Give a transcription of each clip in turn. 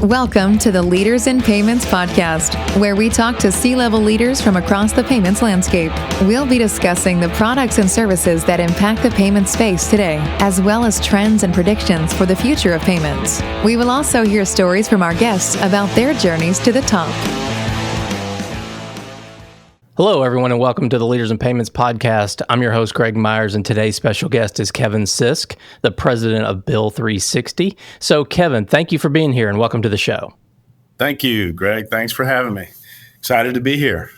Welcome to the Leaders in Payments podcast, where we talk to C-level leaders from across the payments landscape. We'll be discussing the products and services that impact the payment space today, as well as trends and predictions for the future of payments. We will also hear stories from our guests about their journeys to the top. Hello, everyone, and welcome to the Leaders in Payments podcast. I'm your host, Greg Myers, and today's special guest is Kevin Sisk, the president of Bill360. So, Kevin, thank you for being here, and welcome to the show. Thank you, Greg. Thanks for having me. Excited to be here.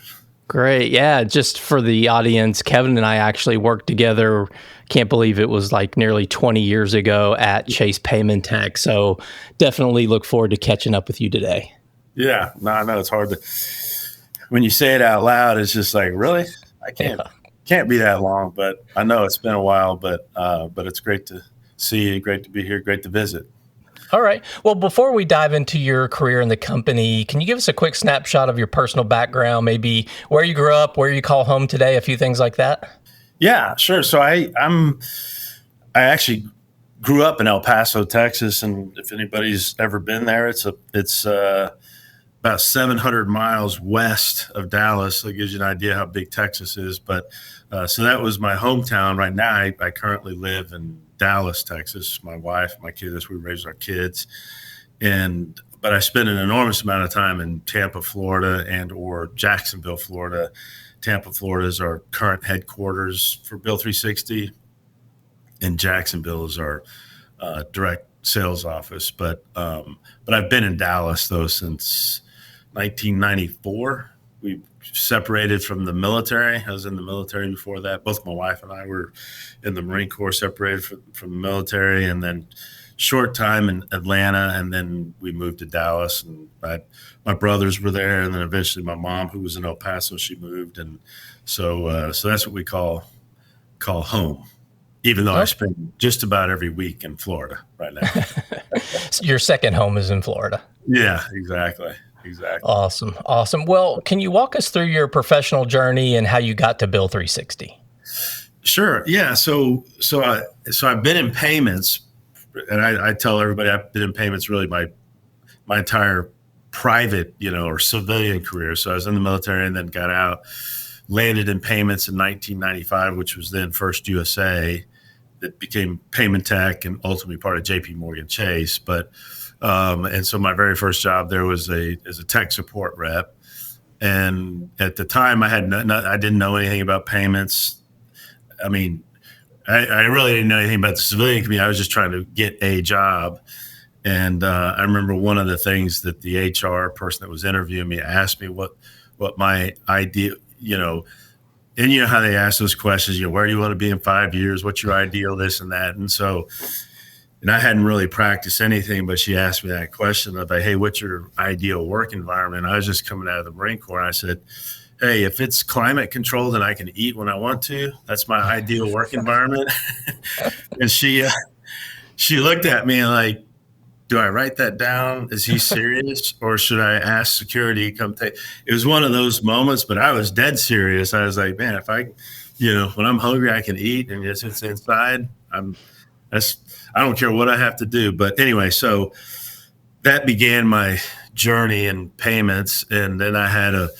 Great. Yeah, just for the audience, Kevin and I actually worked together. Can't believe it was like nearly 20 years ago at Chase Payment Tech. So, definitely look forward to catching up with you today. Yeah, no, I know it's hard to... When you say it out loud, it's just like, really? I can't be that long, but I know it's been a while, but it's great to see you, great to be here, great to visit. All right. Well, before we dive into your career in the company, can you give us a quick snapshot of your personal background, maybe where you grew up, where you call home today, a few things like that? Yeah, sure. So I actually grew up in El Paso, Texas, and if anybody's ever been there, it's about 700 miles west of Dallas. So it gives you an idea how big Texas is. But so that was my hometown. Right now, I currently live in Dallas, Texas. My wife, my kids, we raised our kids. But I spent an enormous amount of time in Tampa, Florida, and or Jacksonville, Florida. Tampa, Florida is our current headquarters for Bill360, and Jacksonville is our direct sales office. But I've been in Dallas though since 1994. We separated from the military. I was in the military before that. Both my wife and I were in the Marine Corps, separated from the military, and then short time in Atlanta, and then we moved to Dallas. And my brothers were there, and then eventually my mom, who was in El Paso, she moved, and so that's what we call home. Even though I spend just about every week in Florida right now. Your second home is in Florida. Yeah, exactly. Awesome. Well, can you walk us through your professional journey and how you got to Bill360? Sure. Yeah. So I've been in payments, and I tell everybody I've been in payments really my entire private, or civilian career. So I was in the military and then got out, landed in payments in 1995, which was then First USA, that became Payment Tech and ultimately part of JP Morgan Chase. But and so my very first job there was as a tech support rep. And at the time I didn't know anything about payments. I mean, I really didn't know anything about the civilian community. I was just trying to get a job. And I remember one of the things that the HR person that was interviewing me asked me what my idea, and you know how they ask those questions, where do you want to be in 5 years? What's your ideal, this and that? And I hadn't really practiced anything, but she asked me that question of, hey, what's your ideal work environment? I was just coming out of the Marine Corps. And I said, hey, if it's climate controlled and I can eat when I want to, that's my ideal work environment. And she looked at me and like, do I write that down? Is he serious? Or should I ask security to come take? It was one of those moments, but I was dead serious. I was like, man, if I, when I'm hungry, I can eat, and it's inside. I don't care what I have to do. But anyway, so that began my journey in payments. And then I had a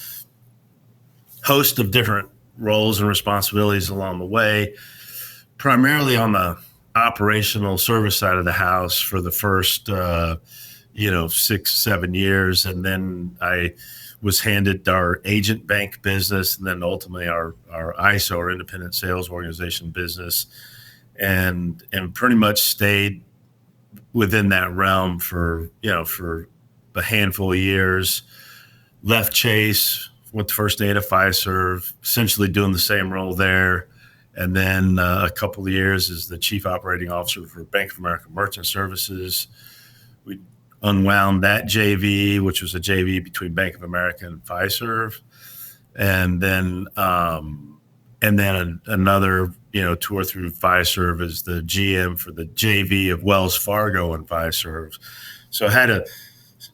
host of different roles and responsibilities along the way, primarily on the operational service side of the house for the first 6-7 years, and then I was handed our agent bank business, and then ultimately our ISO, our independent sales organization business, and pretty much stayed within that realm for a handful of years. Left Chase, went the first day to Fiserv, essentially doing the same role there. And then a couple of years as the chief operating officer for Bank of America Merchant Services. We unwound that JV, which was a JV between Bank of America and Fiserv. And then another, tour through Fiserv as the GM for the JV of Wells Fargo and Fiserv. So I had the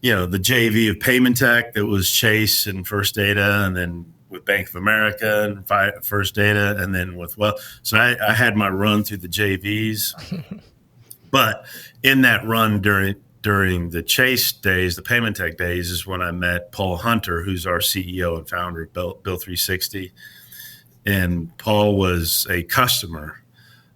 JV of Payment Tech that was Chase and First Data, and then with Bank of America and First Data, and then with so I had my run through the JVs. But in that run during the Chase days, the payment tech days, is when I met Paul Hunter, who's our CEO and founder of Bill360. And Paul was a customer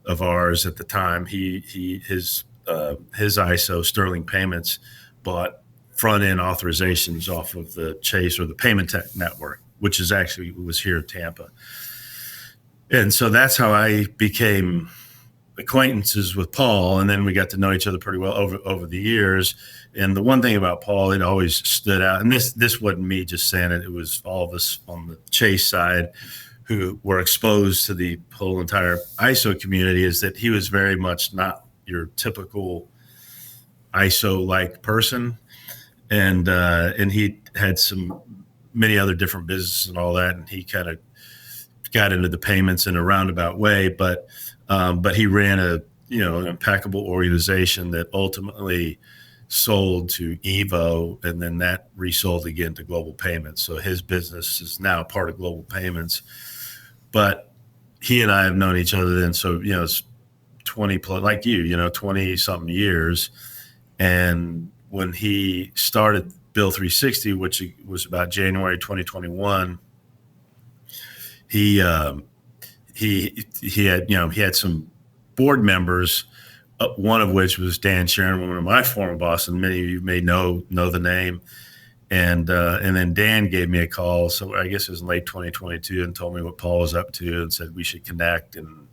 of ours at the time. His ISO Sterling Payments bought front end authorizations off of the Chase or the Payment Tech network, which is actually was here in Tampa. And so that's how I became acquaintances with Paul, and then we got to know each other pretty well over the years. And the one thing about Paul, it always stood out, and this wasn't me just saying it, it was all of us on the Chase side who were exposed to the whole entire ISO community, is that he was very much not your typical ISO-like person. And he had many other different businesses and all that, and he kind of got into the payments in a roundabout way, but he ran an impeccable organization that ultimately sold to Evo, and then that resold again to Global Payments. So his business is now part of Global Payments. But he and I have known each other then, so it's 20 plus, like 20 something years. And when he started Bill360, which was about January 2021, he had some board members, one of which was Dan Sharon, one of my former bosses, and many of you may know the name. And then Dan gave me a call, so I guess it was in late 2022, and told me what Paul was up to and said we should connect. And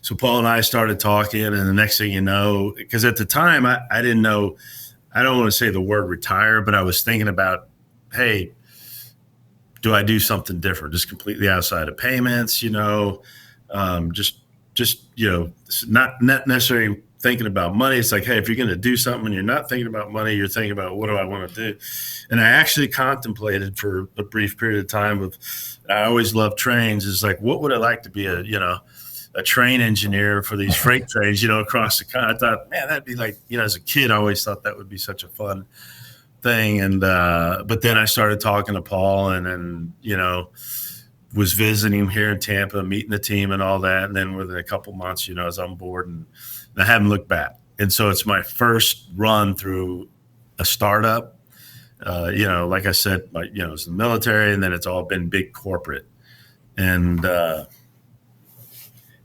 so Paul and I started talking, and the next thing you know, because at the time I didn't know, I don't want to say the word retire, but I was thinking about, hey, do I do something different, just completely outside of payments, not necessarily thinking about money. It's like, hey, if you're going to do something and you're not thinking about money, you're thinking about, what do I want to do? And I actually contemplated for a brief period of time I always loved trains. It's like, what would I like to be a train engineer for these freight trains, across the country. I thought, man, that'd be like, as a kid, I always thought that would be such a fun thing. And, but then I started talking to Paul, and then, was visiting him here in Tampa, meeting the team and all that. And then within a couple months, I was on board, and I haven't looked back. And so it's my first run through a startup. Like I said, it's the military, and then it's all been big corporate. And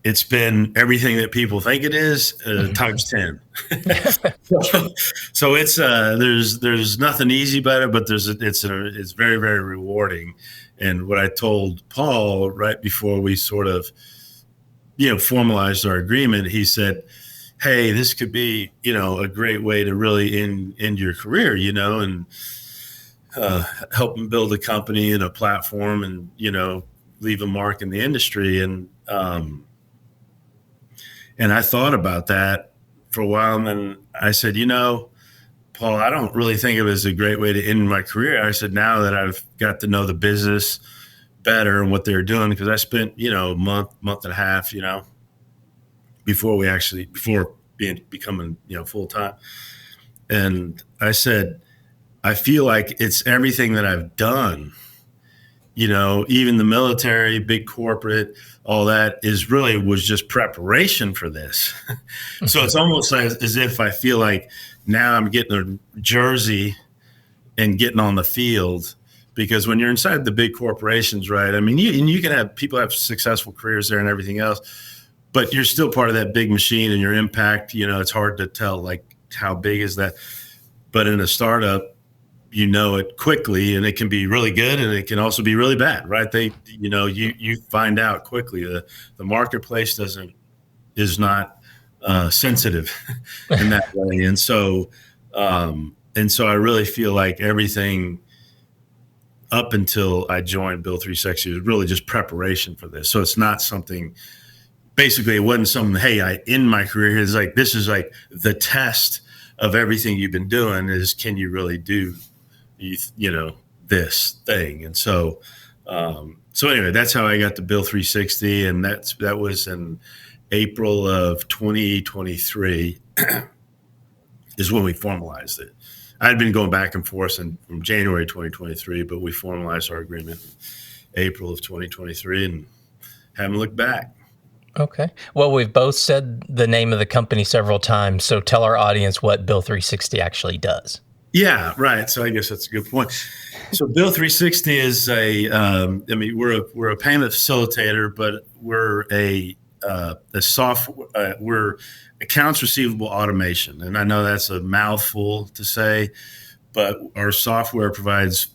it's been everything that people think it is times 10. So it's there's nothing easy about it, but it's very, very rewarding. And what I told Paul right before we sort of formalized our agreement, he said, hey, this could be a great way to really end your career, and help them build a company and a platform, and leave a mark in the industry. And I thought about that for a while, and then I said, Paul, I don't really think of it as a great way to end my career. I said, now that I've got to know the business better and what they're doing, because I spent, a month and a half, before becoming, full time. And I said, I feel like it's everything that I've done, even the military, big corporate, all that was just preparation for this. So it's almost as if I feel like now I'm getting a jersey and getting on the field, because when you're inside the big corporations, right? I mean, you can have people have successful careers there and everything else, but you're still part of that big machine, and your impact, it's hard to tell, like, how big is that? But in a startup, it quickly, and it can be really good, and it can also be really bad, right? You find out quickly. The marketplace is not sensitive in that way, and so I really feel like everything up until I joined Bill360 was really just preparation for this. So it's not something. Basically, it wasn't something, hey, I end my career. It's like, this is like the test of everything you've been doing is, can you really do this thing? And so anyway, that's how I got to Bill360, and that was in April of 2023 is when we formalized it. I'd been going back and forth from January 2023, but we formalized our agreement in April of 2023 and haven't looked back. Okay. Well, we've both said the name of the company several times, so tell our audience what Bill360 actually does. Yeah, right. So I guess that's a good point. So Bill360 is I mean, we're a payment facilitator, but we're a software, we're accounts receivable automation. And I know that's a mouthful to say, but our software provides,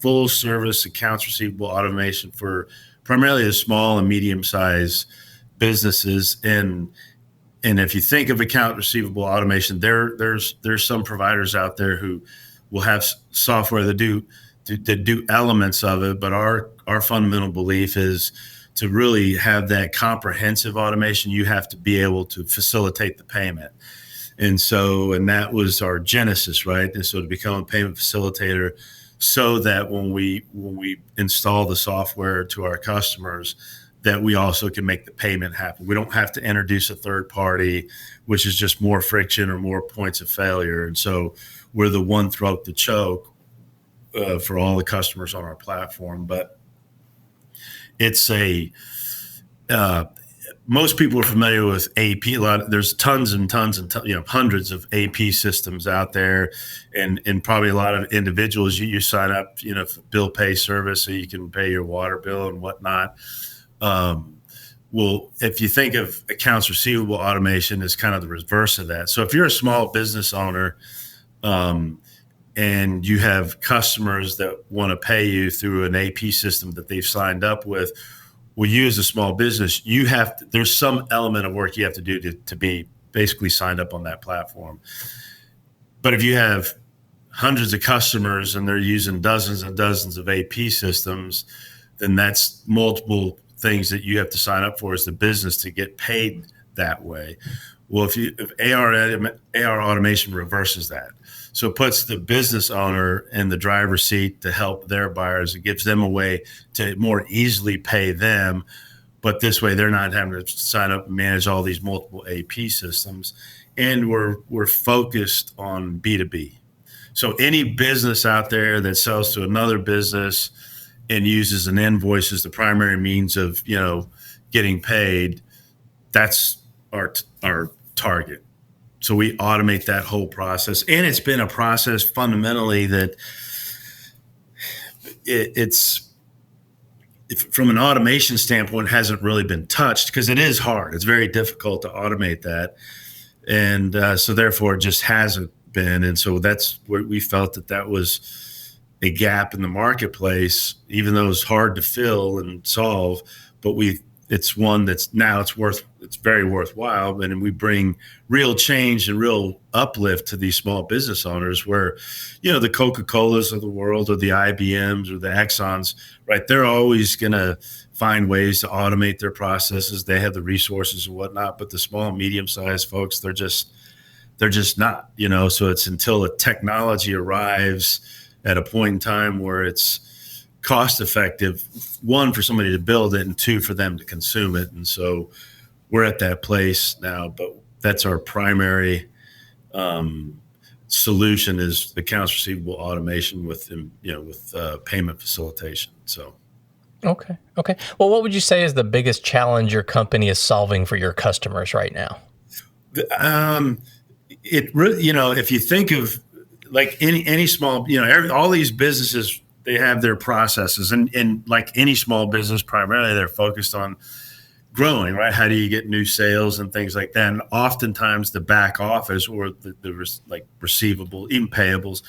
full service accounts receivable automation for primarily the small and medium sized businesses. And if you think of account receivable automation, there's some providers out there who will have software that do elements of it, but our fundamental belief is to really have that comprehensive automation. You have to be able to facilitate the payment, and that was our genesis, right? And so to become a payment facilitator, so that when we install the software to our customers, that we also can make the payment happen. We don't have to introduce a third party, which is just more friction or more points of failure. And so we're the one throat to choke for all the customers on our platform. But it's most people are familiar with AP. There's tons and tons and hundreds of AP systems out there, and probably a lot of individuals. You sign up, for bill pay service, so you can pay your water bill and whatnot. Well, if you think of accounts receivable automation as kind of the reverse of that. So if you're a small business owner, and you have customers that want to pay you through an AP system that they've signed up with, well, you as a small business, there's some element of work you have to do to be basically signed up on that platform. But if you have hundreds of customers and they're using dozens and dozens of AP systems, then that's multiple things that you have to sign up for as the business to get paid that way. Well, if AR automation reverses that. So it puts the business owner in the driver's seat to help their buyers. It gives them a way to more easily pay them. But this way, they're not having to sign up and manage all these multiple AP systems. And we're focused on B2B. So any business out there that sells to another business and uses an invoice as the primary means of, getting paid, that's our target. So we automate that whole process. And it's been a process fundamentally that it's from an automation standpoint, hasn't really been touched because it is hard. It's very difficult to automate that. And so therefore it just hasn't been. And so that's where we felt that was a gap in the marketplace, even though it's hard to fill and solve, but it's one that's now it's very worthwhile. And we bring real change and real uplift to these small business owners where, the Coca-Colas of the world or the IBMs or the Exxons, right? They're always going to find ways to automate their processes. They have the resources and whatnot, but the small and medium-sized folks, they're just not, so it's until a technology arrives at a point in time where it's cost effective, one, for somebody to build it, and two, for them to consume it. And so we're at that place now, but that's our primary solution is accounts receivable automation with payment facilitation. So. Okay. Well, what would you say is the biggest challenge your company is solving for your customers right now? It really, if you think of like any small, all these businesses, they have their processes, and like any small business, primarily they're focused on growing, right? How do you get new sales and things like that? And oftentimes the back office or the like receivable, even payables,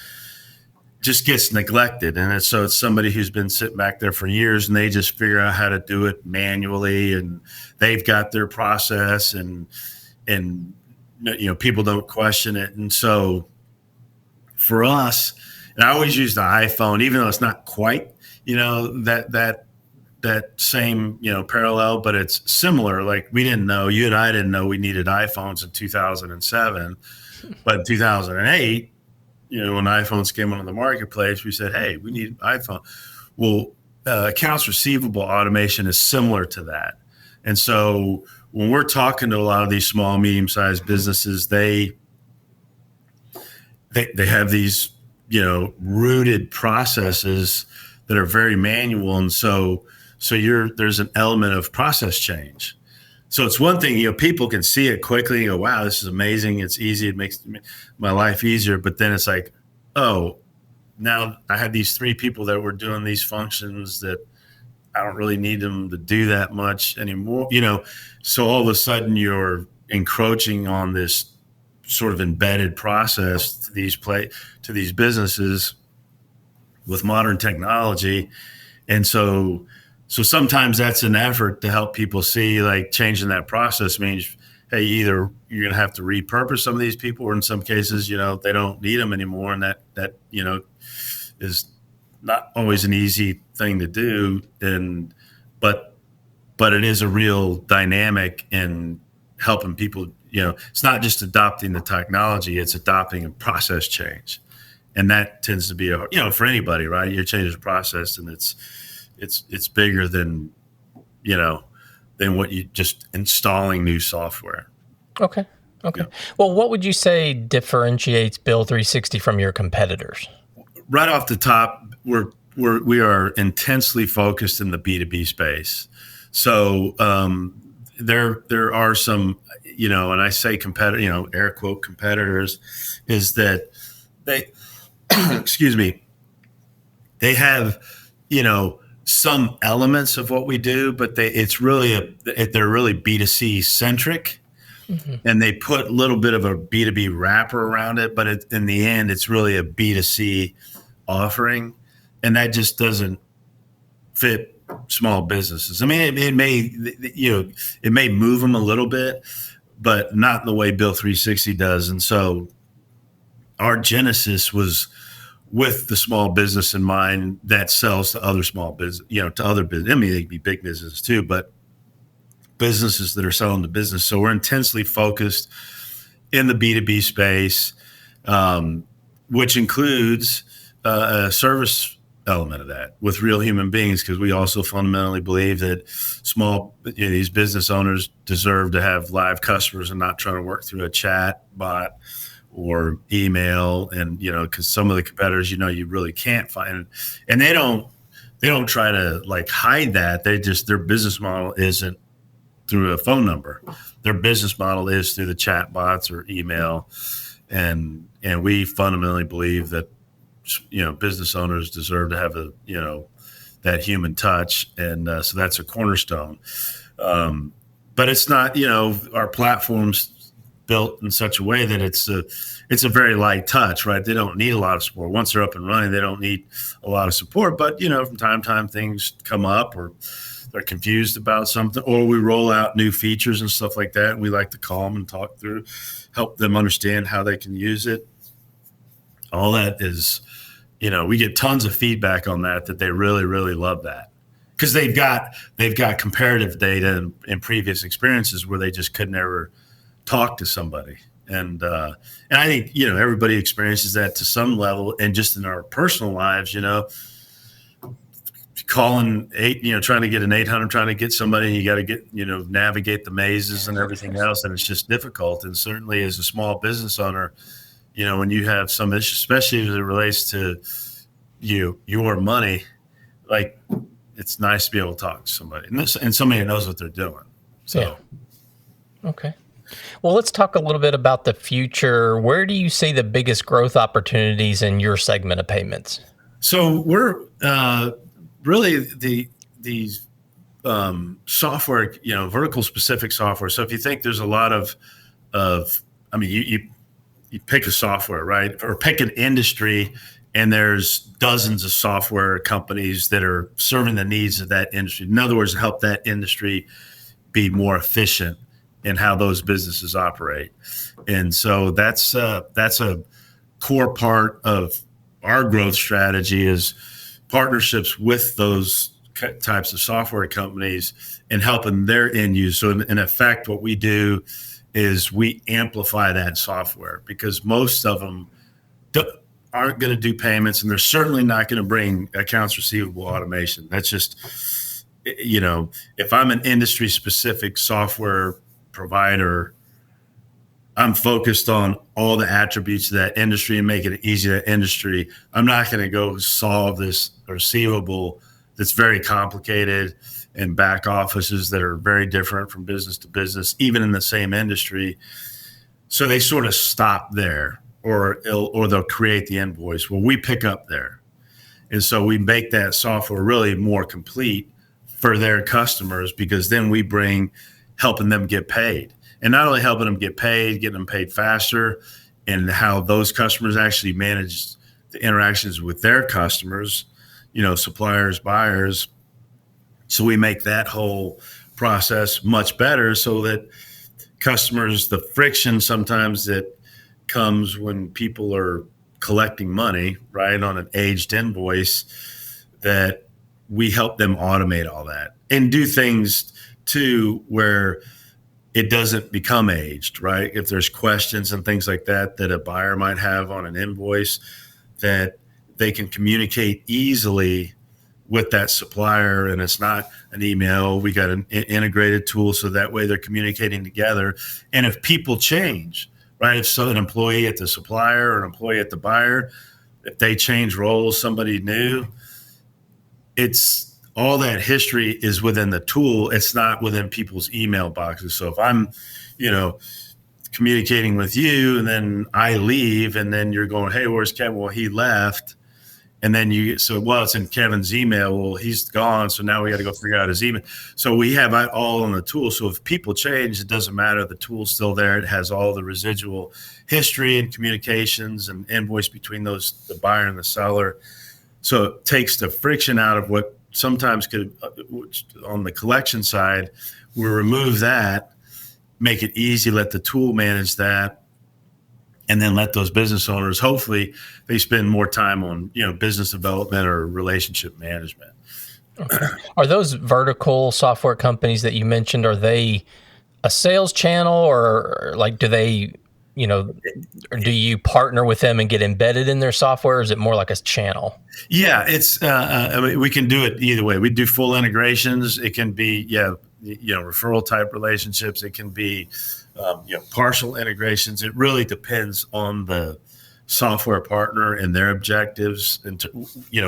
just gets neglected. And it's somebody who's been sitting back there for years and they just figure out how to do it manually, and they've got their process and people don't question it. And so for us, and I always use the iPhone, even though it's not quite, that same, parallel, but it's similar. Like you and I didn't know we needed iPhones in 2007, but in 2008, when iPhones came on the marketplace, we said, hey, we need an iPhone. Well, accounts receivable automation is similar to that. And so when we're talking to a lot of these small, medium-sized businesses, they have these, rooted processes that are very manual. And so there's an element of process change. So it's one thing, people can see it quickly and go, wow, this is amazing. It's easy. It makes my life easier. But then it's like, oh, now I have these 3 people that were doing these functions that I don't really need them to do that much anymore. So all of a sudden you're encroaching on this sort of embedded process to these businesses with modern technology. And so sometimes that's an effort to help people see, like, changing that process means, hey, either you're going to have to repurpose some of these people, or in some cases, they don't need them anymore. And that is not always an easy thing to do. But it is a real dynamic in helping people. It's not just adopting the technology, it's adopting a process change. And that tends to be for anybody, right? You're changing the process, and it's bigger than what you just installing new software. Okay. Yeah. Well, what would you say differentiates Bill360 from your competitors? Right off the top, we are intensely focused in the B2B space. So there are some, and I say competitor, air quote competitors, is that they, excuse me, they have, some elements of what we do, but they're really B2C centric. Mm-hmm. And they put a little bit of a B2B wrapper around it, but in the end, it's really a B2C offering, and that just doesn't fit small businesses. I mean, it may move them a little bit, but not in the way Bill360 does. And so our genesis was with the small business in mind that sells to other small business, to other business. I mean, they could be big businesses too, but businesses that are selling to business. So we're intensely focused in the B2B space, which includes a service element of that with real human beings, because we also fundamentally believe that these business owners deserve to have live customers and not trying to work through a chat bot or email. And because some of the competitors you really can't find, and they don't try to like hide that. Their business model isn't through a phone number. Their business model is through the chat bots or email, and we fundamentally believe that business owners deserve to have that human touch, and so that's a cornerstone. But it's not, our platform's built in such a way that it's a very light touch, right? They don't need a lot of support. Once they're up and running, they don't need a lot of support. But from time to time, things come up, or they're confused about something, or we roll out new features and stuff like that, and we like to call them and talk through, help them understand how they can use it. All that is, we get tons of feedback on that they really, really love that, because they've got comparative data and previous experiences where they just could never talk to somebody. And I think, everybody experiences that to some level, and just in our personal lives, calling trying to get an 800, trying to get somebody, and you got to get, navigate the mazes and everything else. And it's just difficult. And certainly as a small business owner, when you have some issues, especially as it relates to your money, like, it's nice to be able to talk to somebody and somebody who knows what they're doing. So, yeah. Okay. Well, let's talk a little bit about the future. Where do you see the biggest growth opportunities in your segment of payments? So we're really these software, vertical specific software. So if you think there's a lot of you pick a software, right? Or pick an industry, and there's dozens of software companies that are serving the needs of that industry. In other words, help that industry be more efficient in how those businesses operate. And so that's a core part of our growth strategy, is partnerships with those types of software companies and helping their end use. So in effect, what we do is we amplify that software, because most of them aren't going to do payments, and they're certainly not going to bring accounts receivable automation. That's just, if I'm an industry specific software provider, I'm focused on all the attributes of that industry and making it easy to that industry. I'm not going to go solve this receivable that's very complicated and back offices that are very different from business to business, even in the same industry. So they sort of stop there, or they'll create the invoice. Well, we pick up there. And so we make that software really more complete for their customers, because then we bring helping them get paid. And not only helping them get paid, getting them paid faster, and how those customers actually manage the interactions with their customers, suppliers, buyers. So we make that whole process much better, so that customers, the friction sometimes that comes when people are collecting money, right, on an aged invoice, that we help them automate all that and do things too where it doesn't become aged, right? If there's questions and things like that a buyer might have on an invoice, that they can communicate easily with that supplier, and it's not an email. We got an integrated tool, so that way they're communicating together. And if people change, right, if an employee at the supplier or an employee at the buyer, if they change roles, somebody new, it's all that history is within the tool. It's not within people's email boxes. So if I'm, communicating with you, and then I leave, and then you're going, hey, where's Kevin? Well, he left. And then it's in Kevin's email. Well, he's gone. So now we got to go figure out his email. So we have it all on the tool. So if people change, it doesn't matter. The tool's still there. It has all the residual history and communications and invoice between the buyer and the seller. So it takes the friction out of what sometimes could, on the collection side, we remove that, make it easy, let the tool manage that, and then let those business owners, hopefully they spend more time on, business development or relationship management. Okay. Are those vertical software companies that you mentioned, are they a sales channel, or like, do they, or do you partner with them and get embedded in their software? Or is it more like a channel? Yeah, it's, we can do it either way. We do full integrations. It can be, referral type relationships. It can be, partial integrations. It really depends on the software partner and their objectives, and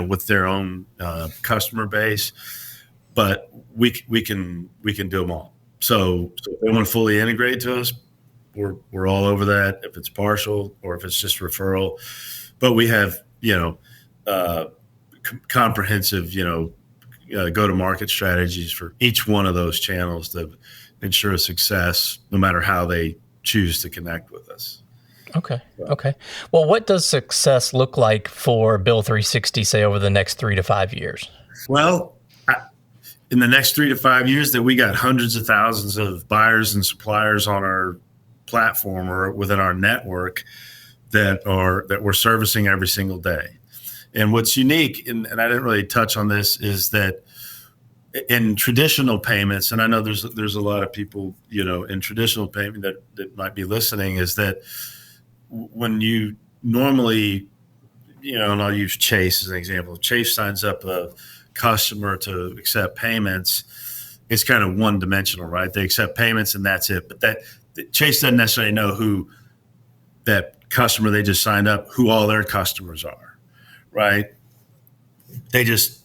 with their own customer base. But we can do them all. So if they want to fully integrate to us, we're all over that. If it's partial or if it's just referral, but we have comprehensive go-to-market strategies for each one of those channels to ensure success, no matter how they choose to connect with us. Okay. Okay. Well, what does success look like for Bill360, say, over the next 3 to 5 years? Well, in the next 3 to 5 years, that we got hundreds of thousands of buyers and suppliers on our platform or within our network that we're servicing every single day. And what's unique, and I didn't really touch on this, is that in traditional payments, and I know there's a lot of people, in traditional payment that might be listening, is that when you normally, and I'll use Chase as an example. Chase signs up a customer to accept payments. It's kind of one dimensional, right? They accept payments and that's it. But Chase doesn't necessarily know who that customer they just signed up, who all their customers are, right? They just,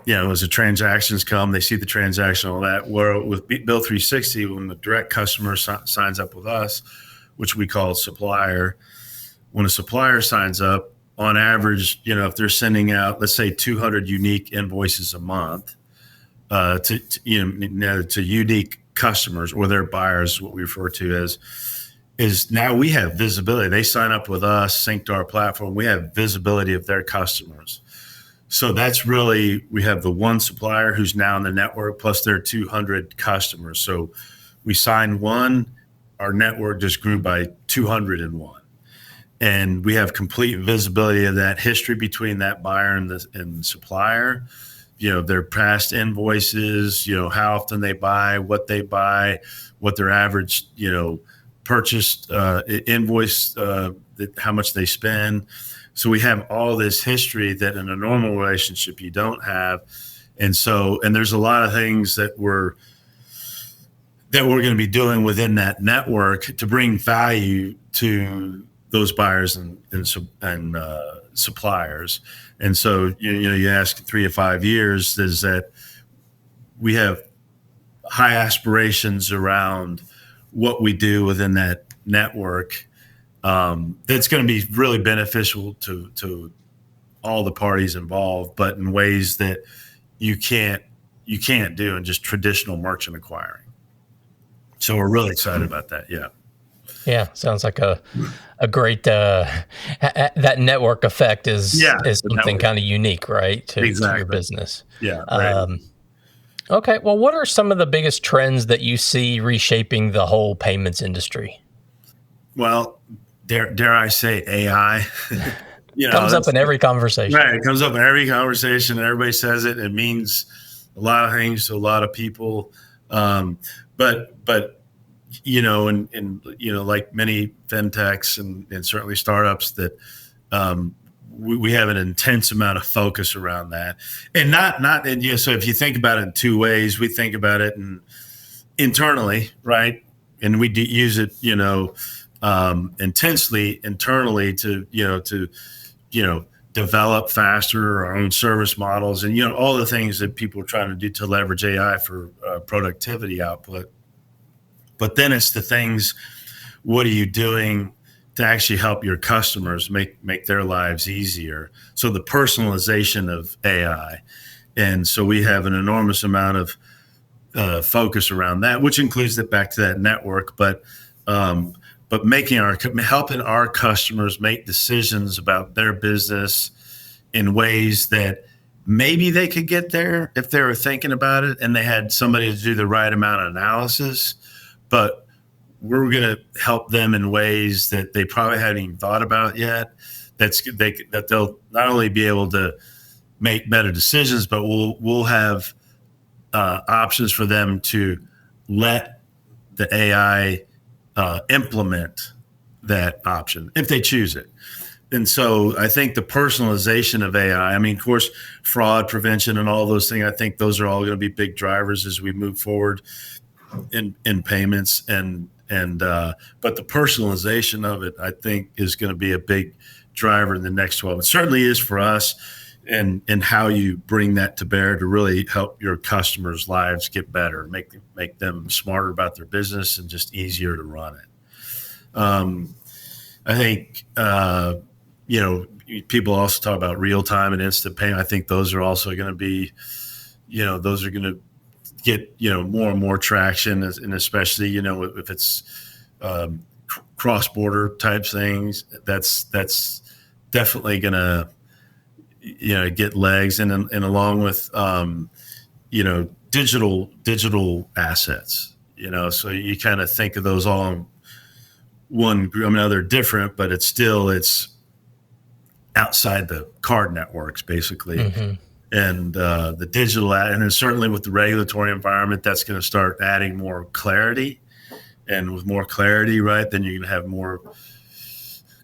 as the transactions come, they see the transaction, all that. Where with Bill360, when the direct customer signs up with us, which we call supplier, when a supplier signs up, on average, if they're sending out, let's say 200 unique invoices a month to unique customers or their buyers, what we refer to as, is now we have visibility. They sign up with us, sync to our platform. We have visibility of their customers. So that's really, we have the one supplier who's now in the network plus their 200 customers. So we signed one, our network just grew by 201. And we have complete visibility of that history between that buyer and the supplier, their past invoices, how often they buy, what their average, purchased invoice, how much they spend. So we have all this history that in a normal relationship you don't have. And there's a lot of things that we're going to be doing within that network to bring value to those buyers and suppliers. And so, you ask 3 to 5 years, is that we have high aspirations around what we do within that network. That's going to be really beneficial to all the parties involved, but in ways that you can't do in just traditional merchant acquiring. So we're really excited about that. Yeah. Yeah, sounds like a great that network effect is something kind of unique, right, to your business. Yeah. Right. Okay. Well, what are some of the biggest trends that you see reshaping the whole payments industry? Well, dare I say AI? Comes up in every conversation. Right. It comes up in every conversation. And everybody says it. It means a lot of things to a lot of people. But like many fintechs and certainly startups that we have an intense amount of focus around that, and so if you think about it in two ways, we think about it internally, right? And we use it, intensely internally to develop faster our own service models and, all the things that people are trying to do to leverage AI for productivity output. But then it's the things, what are you doing to actually help your customers make their lives easier? So the personalization of AI. And so we have an enormous amount of focus around that, which includes back to that network, but helping our customers make decisions about their business in ways that maybe they could get there if they were thinking about it and they had somebody to do the right amount of analysis. But we're going to help them in ways that they probably haven't even thought about yet. That they'll not only be able to make better decisions, but we'll have options for them to let the AI implement that option if they choose it. And so I think the personalization of AI, of course, fraud prevention and all those things, I think those are all going to be big drivers as we move forward in payments but the personalization of it, I think, is going to be a big driver in the next 12. It certainly is for us, and how you bring that to bear to really help your customers' lives get better, make them smarter about their business and just easier to run it. I think people also talk about real time and instant payment. I think those are also going to be, those are going to get more and more traction, and especially if it's cross-border type things, that's definitely going to get legs, and along with digital assets, so you kind of think of those all in one group. They're different, but it's outside the card networks basically. Mm-hmm. And the digital, and then certainly with the regulatory environment, that's going to start adding more clarity. And with more clarity, right, then you're going to have more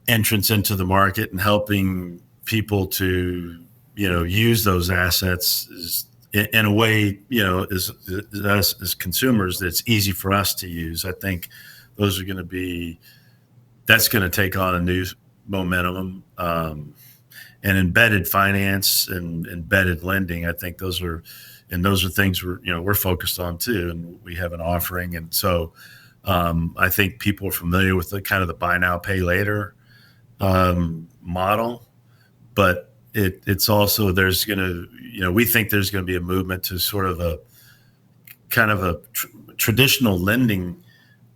entrance into the market and helping people to, use those assets in a way, as consumers, that's easy for us to use. I think those are going to be, that's going to take on a new momentum. And embedded finance and embedded lending, I think those are things we're focused on too, and we have an offering. And so I think people are familiar with the kind of the buy now, pay later model, but it's also we think there's going to be a movement to sort of a kind of a traditional lending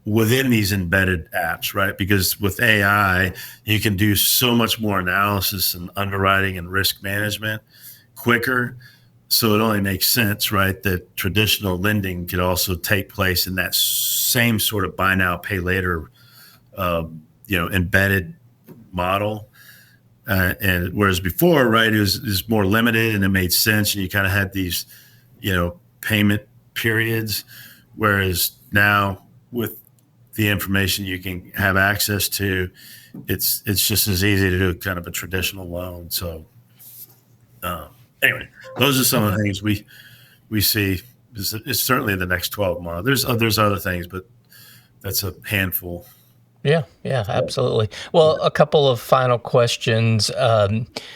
within these embedded apps, right? Because with AI, you can do so much more analysis and underwriting and risk management quicker. So it only makes sense, right, that traditional lending could also take place in that same sort of buy now, pay later, embedded model. And whereas before, right, it was more limited and it made sense, and you kind of had these, payment periods. Whereas now, with the information you can have access to, it's just as easy to do kind of a traditional loan. So anyway, those are some of the things we see. It's certainly the next 12 months. There's other things, but that's a handful. Yeah, absolutely. Well, a couple of final questions.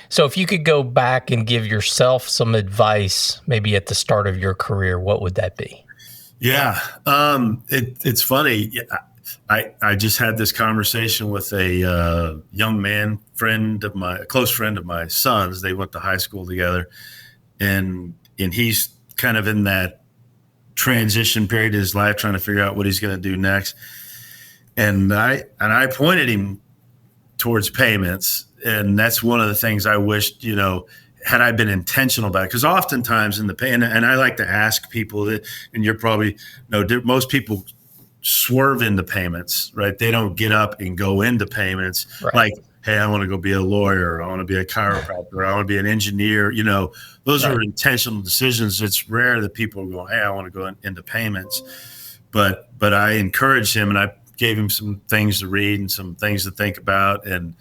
So if you could go back and give yourself some advice, maybe at the start of your career, what would that be? Yeah. It's funny. Yeah, I just had this conversation with a young man, a close friend of my son's. They went to high school together, and he's kind of in that transition period of his life, trying to figure out what he's going to do next. And I pointed him towards payments, and that's one of the things I wished, had I been intentional about it. Because oftentimes in the pay, and I like to ask people that, and you're probably most people swerve into payments, right? They don't get up and go into payments like, hey, I want to go be a lawyer, or I want to be a chiropractor, or I want to be an engineer. Those are intentional decisions. It's rare that people are going, hey, I want to go into payments. But I encouraged him, and I gave him some things to read and some things to think about, and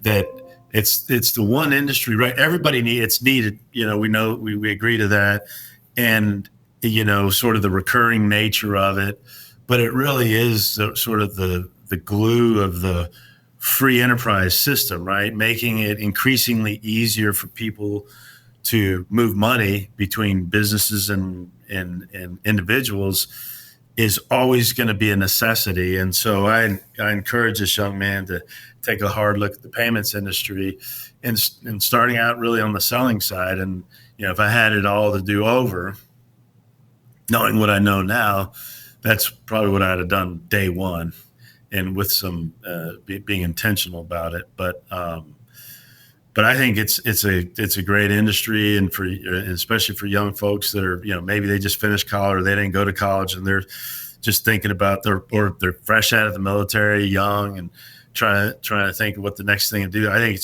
that it's the one industry, right? Everybody it's needed. We know we agree to that, and sort of the recurring nature of it. But it really is sort of the glue of the free enterprise system, right? Making it increasingly easier for people to move money between businesses and individuals is always going to be a necessity. And so I encourage this young man to take a hard look at the payments industry and starting out really on the selling side. And, if I had it all to do over, knowing what I know now, that's probably what I'd have done day one, and with some being intentional about it. But I think it's a great industry, and especially for young folks that are, maybe they just finished college or they didn't go to college and they're just thinking about or they're fresh out of the military, young, and trying to think of what the next thing to do. I think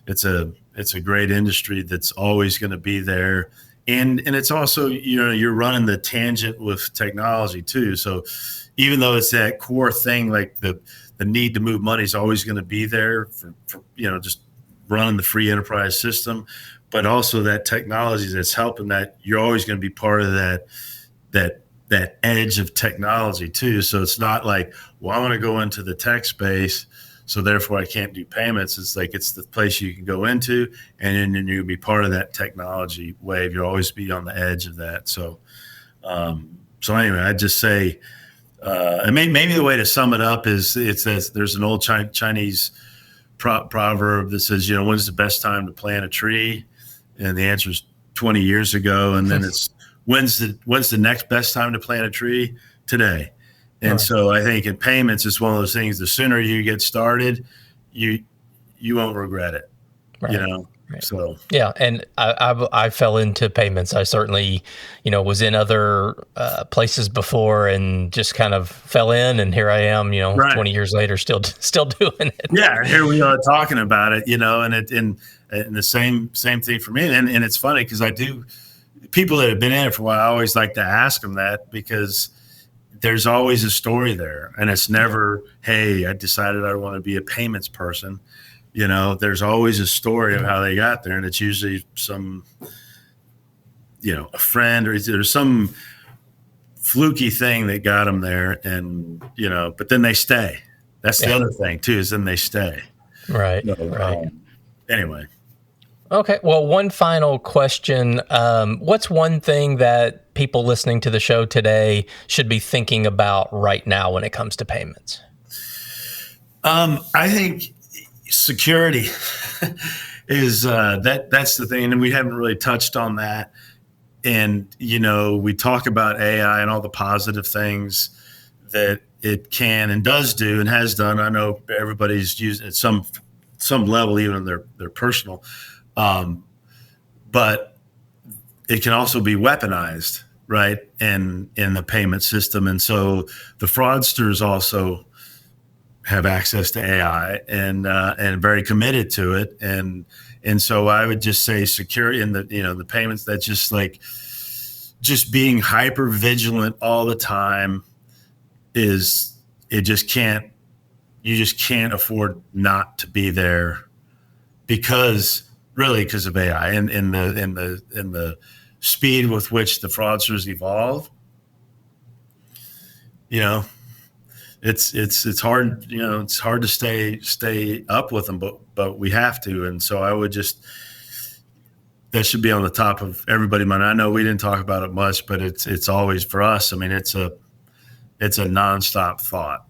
it's a great industry that's always going to be there. And it's also, you're running the tangent with technology too. So even though it's that core thing, like the need to move money is always going to be there for just running the free enterprise system, but also that technology that's helping that, you're always going to be part of that edge of technology too. So it's not like, well, I want to go into the tech space, so therefore I can't do payments. It's like, it's the place you can go into, and then you'll be part of that technology wave. You'll always be on the edge of that. So anyway, I'd just say, and maybe the way to sum it up is, it says there's an old Chinese proverb that says, when's the best time to plant a tree? And the answer is 20 years ago. And then it's when's the next best time to plant a tree? Today. And so I think in payments, it's one of those things, the sooner you get started, you won't regret it, Right. So. Yeah. And I fell into payments. I certainly, was in other places before and just kind of fell in, and here I am, 20 years later, still doing it. Yeah. And here we are talking about it, and the same thing for me. And it's funny because people that have been in it for a while, I always like to ask them that, because there's always a story there, and it's never, hey, I decided I want to be a payments person. There's always a story of how they got there, and it's usually some, a friend, or there's some fluky thing that got them there, and but then they stay. That's the other thing too, is then they stay. Right. Anyway. Okay. Well, one final question. What's one thing that people listening to the show today should be thinking about right now when it comes to payments? I think security is that's the thing, and we haven't really touched on that. And we talk about AI and all the positive things that it can and does do and has done. I know everybody's used it at some level, even in their personal. But it can also be weaponized, right? In the payment system. And so the fraudsters also have access to AI and very committed to it. And so I would just say security in the payments, that's just being hyper vigilant all the time you just can't afford not to be there, because of AI and in the speed with which the fraudsters evolve. it's hard, it's hard to stay up with them, but we have to. And so I would that should be on the top of everybody's mind. I know we didn't talk about it much, but it's always for us. I mean, it's a nonstop thought,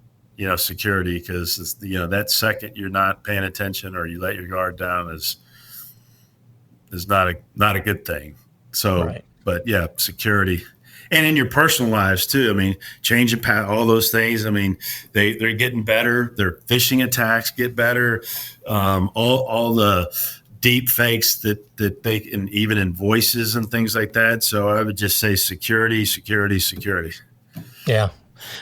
security, because that second you're not paying attention or you let your guard down is not a good thing. So, right. But yeah, security. And in your personal lives too. I mean, changing all those things. I mean, they're getting better. Their phishing attacks get better. All the deep fakes that they can, even invoices and things like that. So I would just say security. Yeah.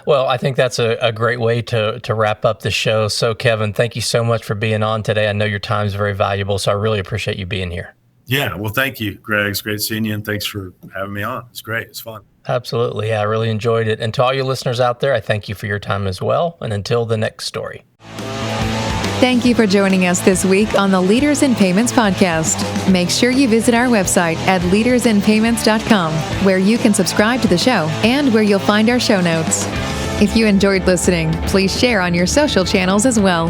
Well, I think that's a great way to wrap up the show. So Kevin, thank you so much for being on today. I know your time is very valuable, so I really appreciate you being here. Yeah. Well, thank you, Greg. It's great seeing you, and thanks for having me on. It's great. It's fun. Absolutely. Yeah, I really enjoyed it. And to all your listeners out there, I thank you for your time as well. And until the next story. Thank you for joining us this week on the Leaders in Payments podcast. Make sure you visit our website at leadersinpayments.com, where you can subscribe to the show and where you'll find our show notes. If you enjoyed listening, please share on your social channels as well.